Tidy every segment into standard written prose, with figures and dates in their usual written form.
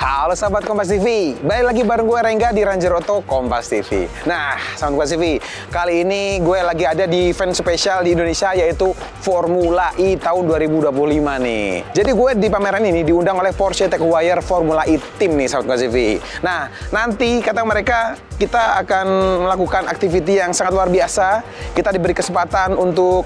Halo sahabat Kompas TV, balik lagi bareng gue Rengga di Ranger Auto Kompas TV. Nah, sahabat Kompas TV, kali ini gue lagi ada di event spesial di Indonesia yaitu Formula E tahun 2025 nih. Jadi gue di pameran ini diundang oleh Porsche Techwire Formula E Team nih sahabat Kompas TV. Nah, nanti kata mereka kita akan melakukan aktiviti yang sangat luar biasa. Kita diberi kesempatan untuk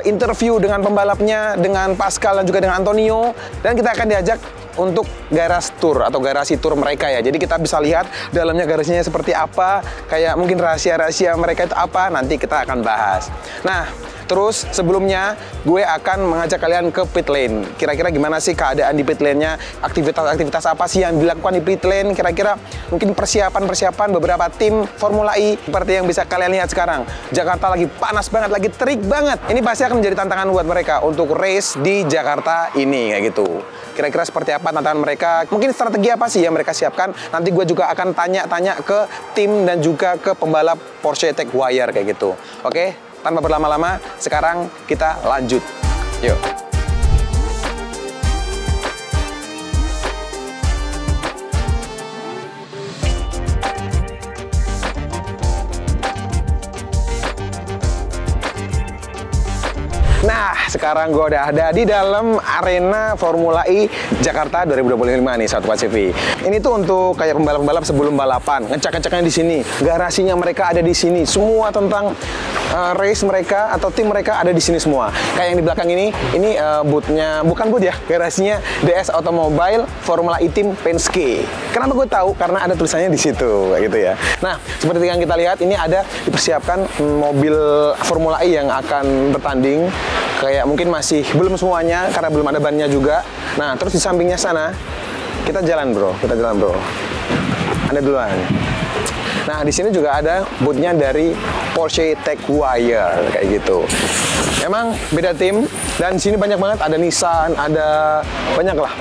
interview dengan pembalapnya, dengan Pascal dan juga dengan Antonio, dan kita akan diajak untuk garage tour atau garasi tour mereka ya. Jadi kita bisa lihat dalamnya garasinya seperti apa, kayak mungkin rahasia-rahasia mereka itu apa, nanti kita akan bahas. Nah, terus sebelumnya gue akan mengajak kalian ke pit lane. Kira-kira gimana sih keadaan di pit lane-nya? Aktivitas-aktivitas apa sih yang dilakukan di pit lane? Kira-kira mungkin persiapan-persiapan beberapa tim Formula E seperti yang bisa kalian lihat sekarang. Jakarta lagi panas banget, lagi terik banget. Ini pasti akan menjadi tantangan buat mereka untuk race di Jakarta ini kayak gitu. Kira-kira seperti apa tantangan mereka? Mungkin strategi apa sih yang mereka siapkan? Nanti gue juga akan tanya-tanya ke tim dan juga ke pembalap Porsche Techwire kayak gitu. Oke? Tanpa berlama-lama, sekarang kita lanjut. Yuk. Nah, sekarang gue udah ada di dalam arena Formula E Jakarta 2025 nih, sahabat TV. Ini tuh untuk kayak pembalap-pembalap sebelum balapan, ngecek-ngeceknya di sini, garasinya mereka ada di sini, semua tentang race mereka atau tim mereka ada di sini semua. Kayak yang di belakang ini boothnya, bukan booth ya, garasinya DS Automobile Formula E Team Penske. Kenapa gue tahu? Karena ada tulisannya di situ, kayak gitu ya. Nah, seperti yang kita lihat, ini ada dipersiapkan mobil Formula E yang akan bertanding. Kayak mungkin masih belum semuanya karena belum ada bannya juga. Nah, terus di sampingnya sana kita jalan bro. Anda duluan. Nah, di sini juga ada boothnya dari Porsche Techwire kayak gitu. Emang beda tim dan di sini banyak banget, ada Nissan, ada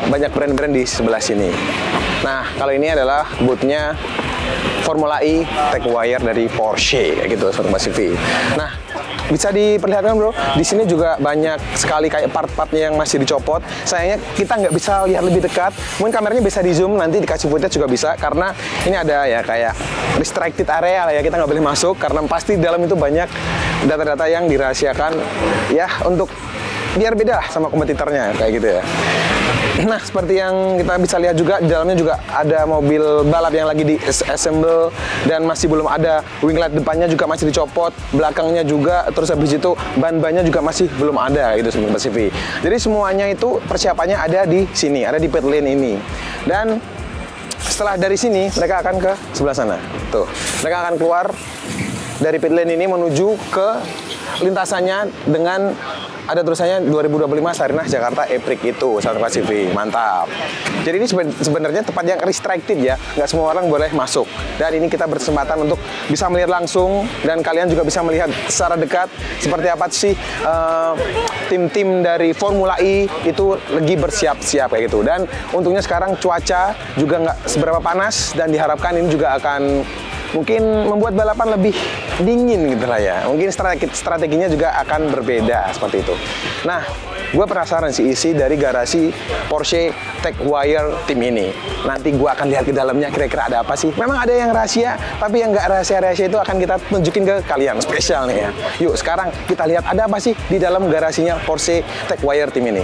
banyak brand-brand di sebelah sini. Nah, kalau ini adalah boothnya Formula E Techwire dari Porsche kayak gitu, Sobat TV. Nah, bisa diperlihatkan bro, di sini juga banyak sekali kayak part-partnya yang masih dicopot. Sayangnya kita nggak bisa lihat lebih dekat. Mungkin kameranya bisa di zoom, nanti dikasih footage juga bisa. Karena ini ada ya kayak restricted area lah ya, kita nggak boleh masuk. Karena pasti di dalam itu banyak data-data yang dirahasiakan ya, untuk biar beda lah sama kompetitornya kayak gitu ya. Nah, seperti yang kita bisa lihat juga, di dalamnya juga ada mobil balap yang lagi di-assemble dan masih belum ada wing light, depannya juga masih dicopot, belakangnya juga, terus habis itu ban-bannya juga masih belum ada gitu Sobat TV. Jadi semuanya itu persiapannya ada di sini, ada di pit lane ini. Dan setelah dari sini mereka akan ke sebelah sana. Tuh, mereka akan keluar dari pit lane ini menuju ke lintasannya dengan ada tulisannya 2025 Sarinah Jakarta Eprik itu, Sobat TV. Mantap. Jadi ini sebenarnya tempat yang restricted ya, nggak semua orang boleh masuk. Dan ini kita berkesempatan untuk bisa melihat langsung, dan kalian juga bisa melihat secara dekat seperti apa sih tim-tim dari Formula E itu lagi bersiap-siap kayak gitu. Dan untungnya sekarang cuaca juga nggak seberapa panas, dan diharapkan ini juga akan mungkin membuat balapan lebih dingin gitu lah ya. Mungkin strateginya juga akan berbeda seperti itu. Nah, gue penasaran sih isi dari garasi Porsche Techwire Team ini. Nanti gue akan lihat ke dalamnya kira-kira ada apa sih. Memang ada yang rahasia, tapi yang nggak rahasia-rahasia itu akan kita tunjukin ke kalian, spesial nih ya. Yuk, sekarang kita lihat ada apa sih di dalam garasinya Porsche Techwire Team ini.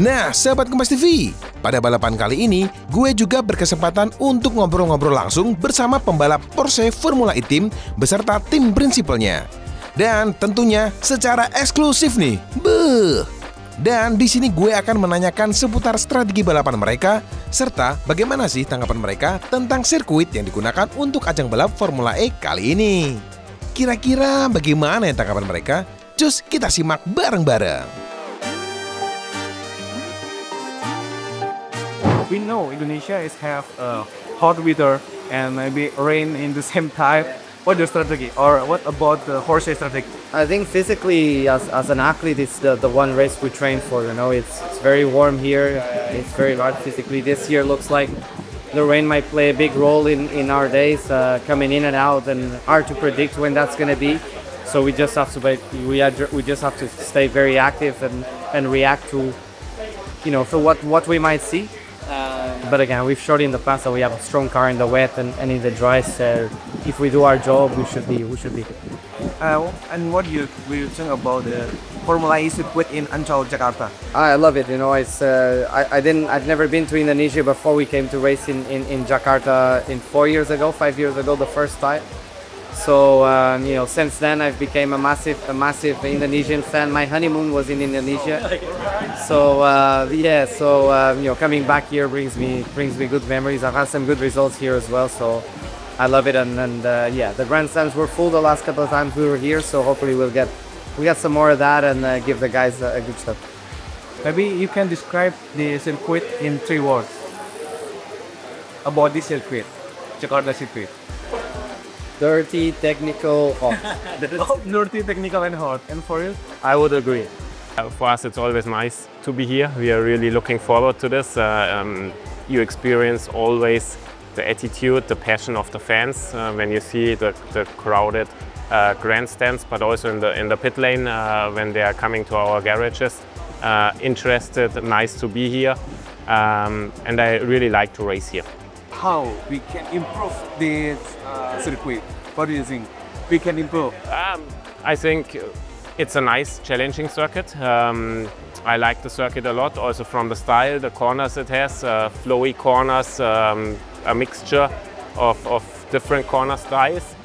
Nah, sahabat Kompas TV, pada balapan kali ini, gue juga berkesempatan untuk ngobrol-ngobrol langsung bersama pembalap Porsche Formula E Team beserta tim prinsipalnya. Dan tentunya secara eksklusif nih. Beuh. Dan di sini gue akan menanyakan seputar strategi balapan mereka serta bagaimana sih tanggapan mereka tentang sirkuit yang digunakan untuk ajang balap Formula E kali ini. Kira-kira bagaimana ya tanggapan mereka? Cus, kita simak bareng-bareng. We know Indonesia is have a hot weather and maybe rain in the same time. What's your strategy, or what about the horse strategy? I think physically, as an athlete, it's the one race we train for. You know, it's very warm here. It's very hard physically. This year looks like the rain might play a big role in our days, coming in and out, and hard to predict when that's going to be. So we just have to we just have to stay very active and react to, you know, for what we might see. But again, we've showed in the past that we have a strong car in the wet and in the dry. So if we do our job, we should be good. And what do you think about the Formula E circuit in Ancol, Jakarta? I love it. You know, I've never been to Indonesia before. We came to race in Jakarta 5 years ago, the first time. So you know, since then I've become a massive Indonesian fan. My honeymoon was in Indonesia. So yeah, so you know, coming back here brings me good memories. I've had some good results here as well. So I love it, and yeah, the grandstands were full the last couple of times we were here. So hopefully we get some more of that and give the guys a good stuff. Maybe you can describe the circuit in 3 words about this circuit, Jakarta circuit. Dirty, technical, hot. Dirty, technical, and hot. And for you? I would agree. For us, it's always nice to be here. We are really looking forward to this. You experience always the attitude, the passion of the fans when you see the crowded grandstands, but also in the pit lane when they are coming to our garages. Interested, nice to be here, and I really like to race here. How we can improve this circuit? What do you think we can improve? I think it's a nice, challenging circuit. I like the circuit a lot, also from the style, the corners it has, flowy corners, a mixture of different corner styles.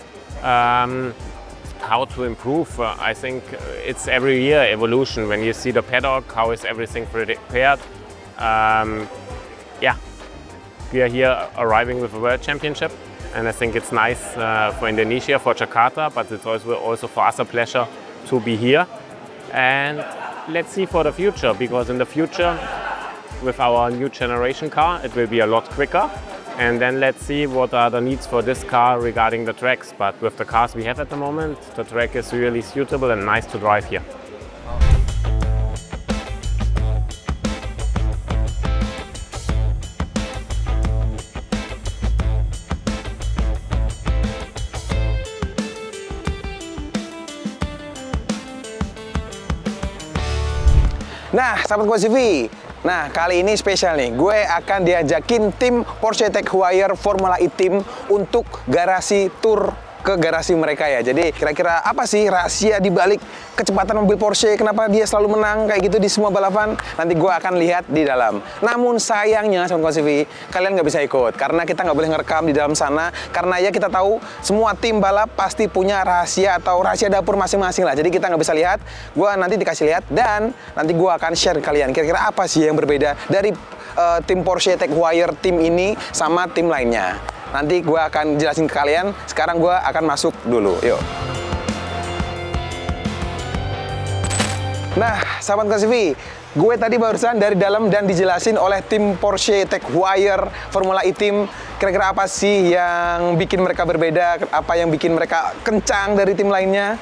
How to improve? I think it's every year evolution. When you see the paddock, how is everything prepared? Yeah, we are here arriving with a World Championship, and I think it's nice for Indonesia, for Jakarta, but it's also for us a pleasure to be here. And let's see for the future, because in the future, with our new generation car, it will be a lot quicker. And then let's see what are the needs for this car regarding the tracks. But with the cars we have at the moment, the track is really suitable and nice to drive here. Nah, sahabat Kompas TV, nah kali ini spesial nih, gue akan diajakin tim Porsche Tech Heuer Formula E Team untuk garasi tour ke garasi mereka ya. Jadi kira-kira apa sih rahasia di balik kecepatan mobil Porsche, kenapa dia selalu menang kayak gitu di semua balapan? Nanti gue akan lihat di dalam. Namun sayangnya sahabat Kompas TV, kalian nggak bisa ikut karena kita nggak boleh ngerekam di dalam sana, karena ya kita tahu semua tim balap pasti punya rahasia atau rahasia dapur masing-masing lah. Jadi kita nggak bisa lihat. Gue nanti dikasih lihat dan nanti gue akan share ke kalian kira-kira apa sih yang berbeda dari tim Porsche Tech Heuer Team ini sama tim lainnya. Nanti gue akan jelasin ke kalian. Sekarang gue akan masuk dulu. Yuk. Nah, sahabat Kompas TV, gue tadi barusan dari dalam dan dijelasin oleh tim Porsche Tech Heuer Formula E Team. Kira-kira apa sih yang bikin mereka berbeda? Apa yang bikin mereka kencang dari tim lainnya?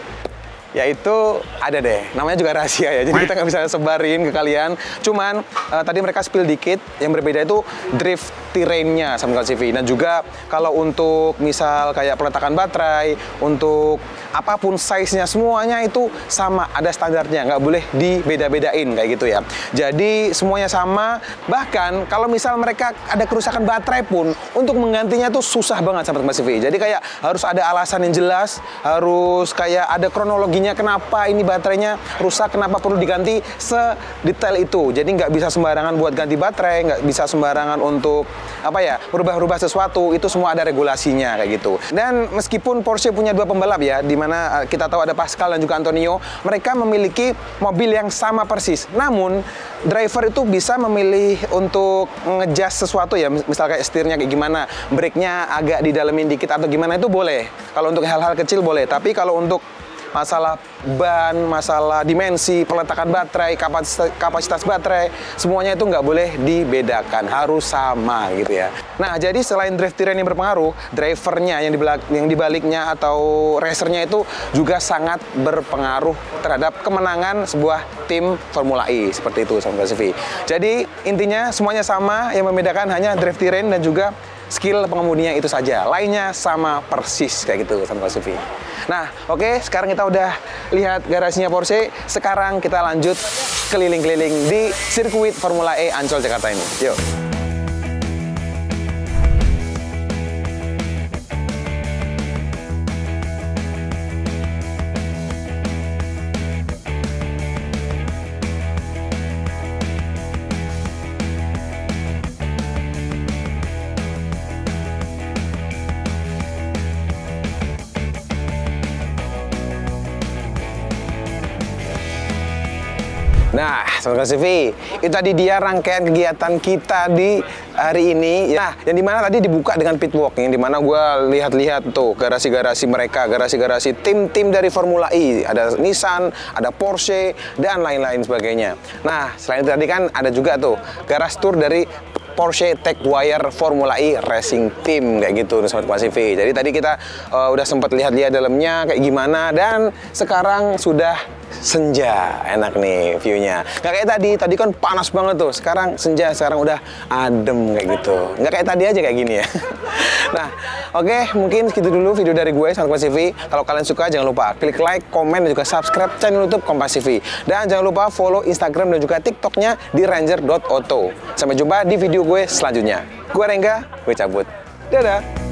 Yaitu ada deh, namanya juga rahasia ya, jadi kita nggak bisa sebarin ke kalian. Cuman tadi mereka spill dikit, yang berbeda itu drift terrainnya sama CV. Dan juga kalau untuk misal kayak peletakan baterai, untuk apapun size-nya semuanya itu sama, ada standarnya, nggak boleh dibeda-bedain kayak gitu ya. Jadi semuanya sama, bahkan kalau misal mereka ada kerusakan baterai pun, untuk menggantinya tuh susah banget sama CV. Jadi kayak harus ada alasan yang jelas, harus kayak ada kronologinya kenapa ini baterainya rusak, kenapa perlu diganti, sedetail itu. Jadi nggak bisa sembarangan buat ganti baterai, nggak bisa sembarangan untuk apa ya, berubah-ubah sesuatu, itu semua ada regulasinya kayak gitu. Dan meskipun Porsche punya 2 pembalap ya, di mana kita tahu ada Pascal dan juga Antonio, mereka memiliki mobil yang sama persis. Namun driver itu bisa memilih untuk nge-adjust sesuatu ya, misal kayak setirnya kayak gimana, brake-nya agak didalemin dikit atau gimana, itu boleh. Kalau untuk hal-hal kecil boleh, tapi kalau untuk masalah ban, masalah dimensi, peletakan baterai, kapasitas baterai, semuanya itu nggak boleh dibedakan, harus sama gitu ya. Nah, jadi selain drive terrain yang berpengaruh, drivernya yang dibaliknya atau racernya itu juga sangat berpengaruh terhadap kemenangan sebuah tim Formula E, seperti itu Sobat Kompastv. Jadi intinya semuanya sama, yang membedakan hanya drive terrain dan juga skill pengemudinya itu saja. Lainnya sama persis kayak gitu Sobat Kompastv. Nah, oke, sekarang kita udah lihat garasinya Porsche. Sekarang kita lanjut keliling-keliling di sirkuit Formula E Ancol Jakarta ini. Yuk. Nah, Sobat Kompastv, itu tadi dia rangkaian kegiatan kita di hari ini. Nah, yang dimana tadi dibuka dengan pitwalk, yang dimana gue lihat-lihat tuh garasi-garasi mereka, garasi-garasi tim-tim dari Formula E. Ada Nissan, ada Porsche, dan lain-lain sebagainya. Nah, selain itu tadi kan ada juga tuh garasi tour dari Porsche TechWire Formula E Racing Team kayak gitu Sobat Kompastv. Jadi tadi kita udah sempat lihat-lihat dalamnya kayak gimana, dan sekarang sudah senja, enak nih viewnya. Nggak kayak tadi kan panas banget tuh. Sekarang senja, sekarang udah adem kayak gitu. Nggak kayak tadi aja kayak gini ya. Nah, oke, mungkin segitu dulu video dari gue Sobat Kompastv. Kalau kalian suka jangan lupa klik like, komen, dan juga subscribe channel YouTube Kompastv. Dan jangan lupa follow Instagram dan juga TikToknya di ranger.auto. Sampai jumpa di video gue selanjutnya. Gue Rengga, gue cabut. Dadah.